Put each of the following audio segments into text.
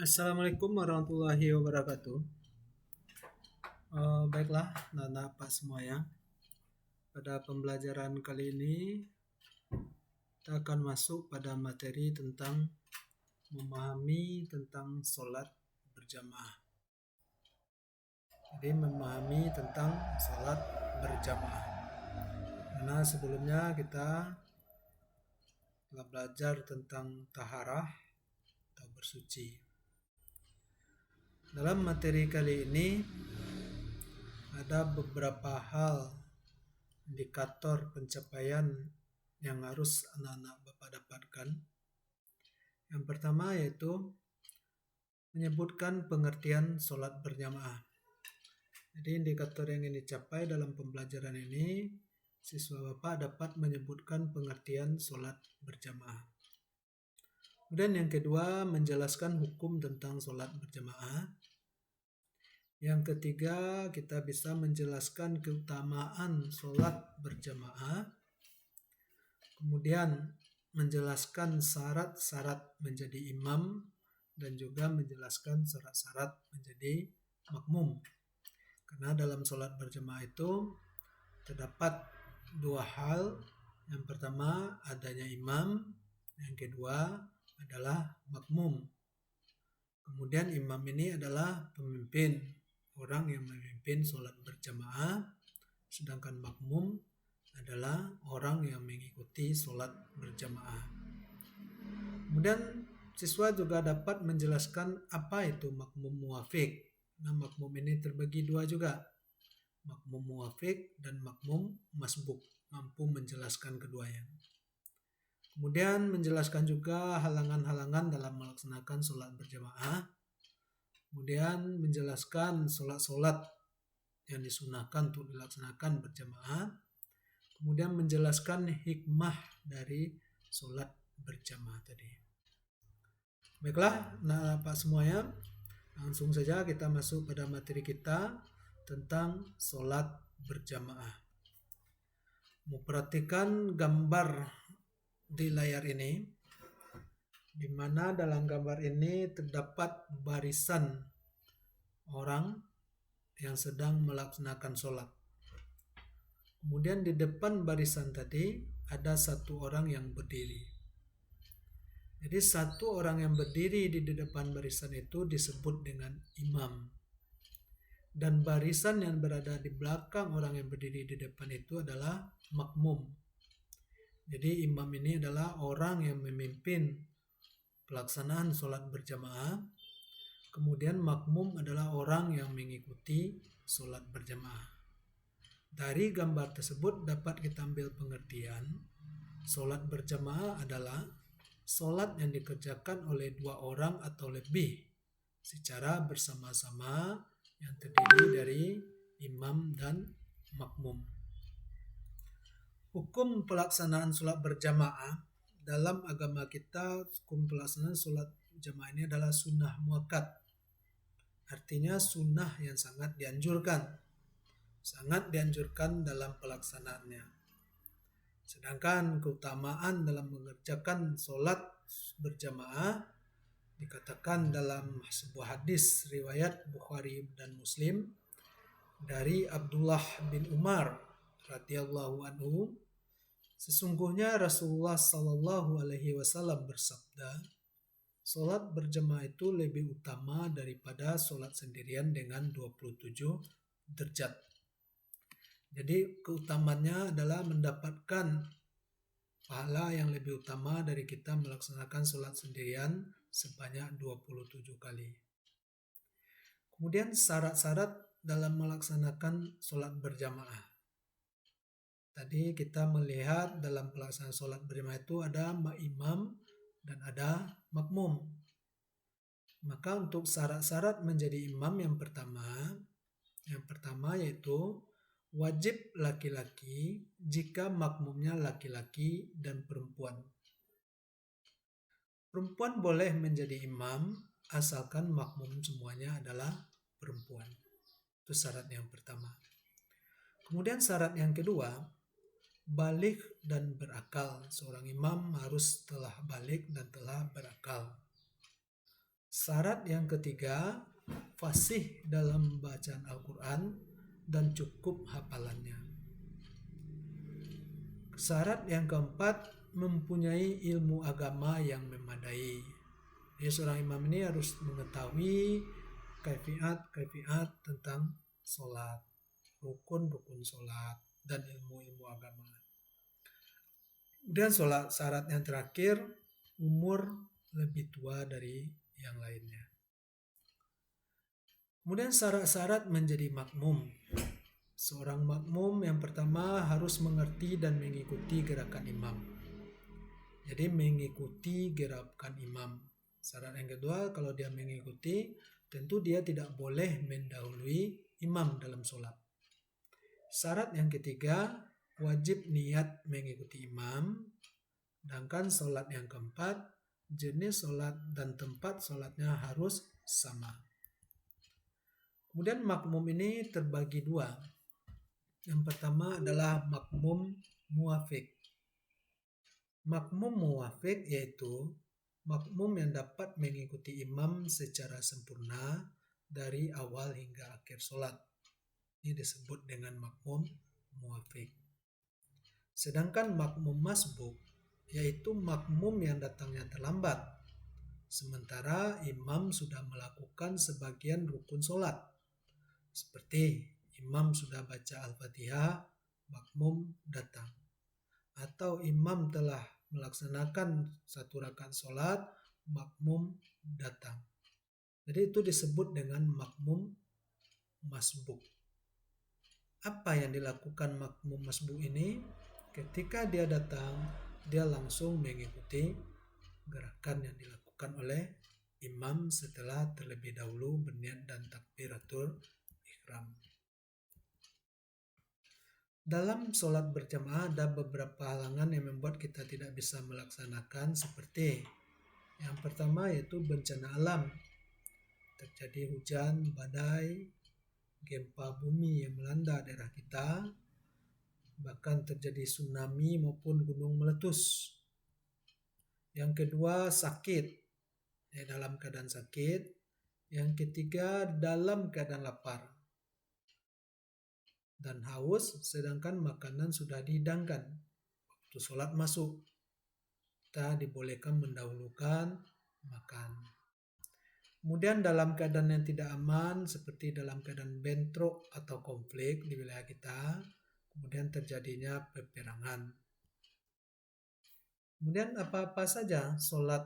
Assalamualaikum warahmatullahi wabarakatuh. Baiklah, Nana Pak semuanya. Pada pembelajaran kali ini kita akan masuk pada materi tentang memahami tentang sholat berjamaah. Jadi memahami tentang sholat berjamaah. Karena sebelumnya kita telah belajar tentang taharah atau bersuci. Dalam materi kali ini ada beberapa hal indikator pencapaian yang harus anak-anak Bapak dapatkan. Yang pertama yaitu menyebutkan pengertian sholat berjamaah. Jadi indikator yang ingin dicapai dalam pembelajaran ini, siswa Bapak dapat menyebutkan pengertian sholat berjamaah. Kemudian yang kedua, menjelaskan hukum tentang sholat berjamaah. Yang ketiga, kita bisa menjelaskan keutamaan sholat berjamaah. Kemudian menjelaskan syarat-syarat menjadi imam dan juga menjelaskan syarat-syarat menjadi makmum. Karena dalam sholat berjamaah itu terdapat dua hal. Yang pertama adanya imam, yang kedua adalah makmum. Kemudian imam ini adalah pemimpin, orang yang memimpin sholat berjamaah, sedangkan makmum adalah orang yang mengikuti sholat berjamaah. Kemudian siswa juga dapat menjelaskan apa itu makmum muwafiq. Nah, makmum ini terbagi dua juga, makmum muwafiq dan makmum masbuk, mampu menjelaskan keduanya. Kemudian menjelaskan juga halangan-halangan dalam melaksanakan sholat berjamaah. Kemudian menjelaskan sholat-sholat yang disunahkan untuk dilaksanakan berjamaah. Kemudian menjelaskan hikmah dari sholat berjamaah tadi. Baiklah, nah Pak semuanya, langsung saja kita masuk pada materi kita tentang sholat berjamaah. Memperhatikan gambar di layar ini, di mana dalam gambar ini terdapat barisan orang yang sedang melaksanakan sholat. Kemudian di depan barisan tadi ada satu orang yang berdiri. Jadi satu orang yang berdiri di depan barisan itu disebut dengan imam. Dan barisan yang berada di belakang orang yang berdiri di depan itu adalah makmum. Jadi imam ini adalah orang yang memimpin pelaksanaan sholat berjamaah. Kemudian makmum adalah orang yang mengikuti sholat berjamaah. Dari gambar tersebut dapat kita ambil pengertian, sholat berjamaah adalah sholat yang dikerjakan oleh dua orang atau lebih secara bersama-sama yang terdiri dari imam dan makmum. Hukum pelaksanaan sholat berjamaah dalam agama kita, hukum pelaksanaan sholat berjamaah ini adalah sunnah muakkad. Artinya sunnah yang sangat dianjurkan dalam pelaksanaannya. Sedangkan keutamaan dalam mengerjakan sholat berjamaah dikatakan dalam sebuah hadis riwayat Bukhari dan Muslim dari Abdullah bin Umar radhiyallahu anhu, sesungguhnya Rasulullah sallallahu alaihi wasallam bersabda, sholat berjamaah itu lebih utama daripada sholat sendirian dengan 27 derajat. Jadi keutamaannya adalah mendapatkan pahala yang lebih utama dari kita melaksanakan sholat sendirian sebanyak 27 kali. Kemudian syarat-syarat dalam melaksanakan sholat berjamaah. Tadi kita melihat dalam pelaksanaan sholat berjamaah itu ada imam dan ada makmum. Maka untuk syarat-syarat menjadi imam yang pertama yaitu wajib laki-laki jika makmumnya laki-laki dan perempuan. Perempuan boleh menjadi imam asalkan makmum semuanya adalah perempuan. Itu syarat yang pertama. Kemudian syarat yang kedua, baligh dan berakal. Seorang imam harus telah baligh dan telah berakal. Syarat yang ketiga, fasih dalam bacaan Al-Quran dan cukup hafalannya. Syarat yang keempat, mempunyai ilmu agama yang memadai. Jadi seorang imam ini harus mengetahui kaifiat tentang sholat, rukun-rukun sholat, dan ilmu-ilmu agama. Kemudian syarat yang terakhir, umur lebih tua dari yang lainnya. Kemudian syarat-syarat menjadi makmum. Seorang makmum yang pertama harus mengerti dan mengikuti gerakan imam. Jadi mengikuti gerakan imam. Syarat yang kedua, kalau dia mengikuti, tentu dia tidak boleh mendahului imam dalam sholat. Syarat yang ketiga, wajib niat mengikuti imam. Sedangkan sholat yang keempat, jenis sholat dan tempat sholatnya harus sama. Kemudian makmum ini terbagi dua. Yang pertama adalah makmum muwafiq. Makmum muwafiq yaitu makmum yang dapat mengikuti imam secara sempurna dari awal hingga akhir sholat. Ini disebut dengan makmum muwafiq. Sedangkan makmum masbuk yaitu makmum yang datangnya terlambat, sementara imam sudah melakukan sebagian rukun sholat. Seperti imam sudah baca Al-Fatihah, makmum datang. Atau imam telah melaksanakan satu rakaat sholat, makmum datang. Jadi itu disebut dengan makmum masbuk. Apa yang dilakukan makmum masbuk ini? Ketika dia datang, dia langsung mengikuti gerakan yang dilakukan oleh imam setelah terlebih dahulu berniat dan takbiratul ihram. Dalam sholat berjamaah ada beberapa halangan yang membuat kita tidak bisa melaksanakan, seperti yang pertama yaitu bencana alam. Terjadi hujan, badai, gempa bumi yang melanda daerah kita, bahkan terjadi tsunami maupun gunung meletus. Yang kedua sakit, dalam keadaan sakit. Yang ketiga dalam keadaan lapar dan haus, sedangkan makanan sudah dihidangkan. Waktu sholat masuk, kita dibolehkan mendahulukan makan. Kemudian dalam keadaan yang tidak aman, seperti dalam keadaan bentrok atau konflik di wilayah kita, kemudian terjadinya peperangan. Kemudian apa-apa saja sholat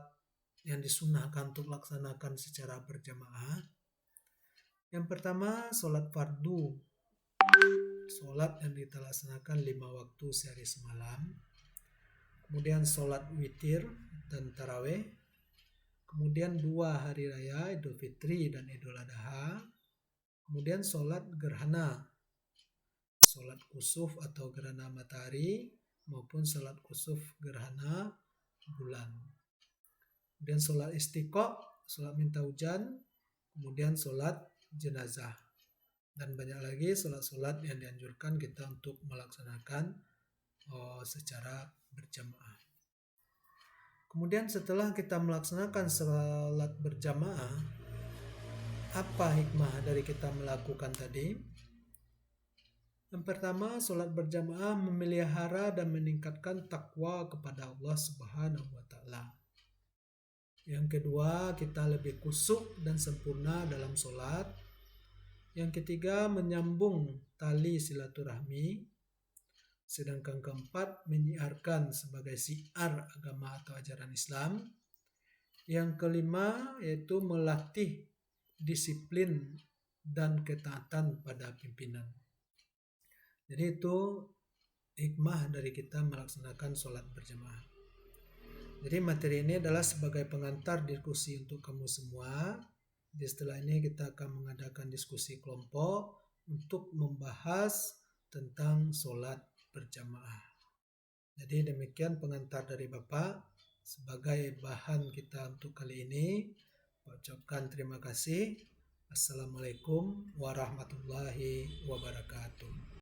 yang disunahkan untuk laksanakan secara berjamaah. Yang pertama, sholat fardu. Sholat yang kita laksanakan 5 waktu sehari semalam. Kemudian sholat witir dan taraweh. Kemudian 2 hari raya Idul Fitri dan Idul Adha. Kemudian sholat gerhana, sholat kusuf atau gerhana matahari maupun sholat kusuf gerhana bulan. Kemudian sholat istiqo, sholat minta hujan. Kemudian sholat jenazah. Dan banyak lagi sholat-sholat yang dianjurkan kita untuk melaksanakan secara berjamaah. Kemudian setelah kita melaksanakan sholat berjamaah, apa hikmah dari kita melakukan tadi? Yang pertama, sholat berjamaah memelihara dan meningkatkan takwa kepada Allah Subhanahu wa Ta'ala. Yang kedua, kita lebih khusyuk dan sempurna dalam sholat. Yang ketiga, menyambung tali silaturahmi. Sedangkan keempat, menyiarkan sebagai syiar agama atau ajaran Islam. Yang kelima, yaitu melatih disiplin dan ketaatan pada pimpinan. Jadi itu hikmah dari kita melaksanakan sholat berjamaah. Jadi materi ini adalah sebagai pengantar diskusi untuk kamu semua. Setelah ini kita akan mengadakan diskusi kelompok untuk membahas tentang sholat berjamaah. Jadi demikian pengantar dari Bapak. Sebagai bahan kita untuk kali ini, ucapkan terima kasih. Assalamualaikum warahmatullahi wabarakatuh.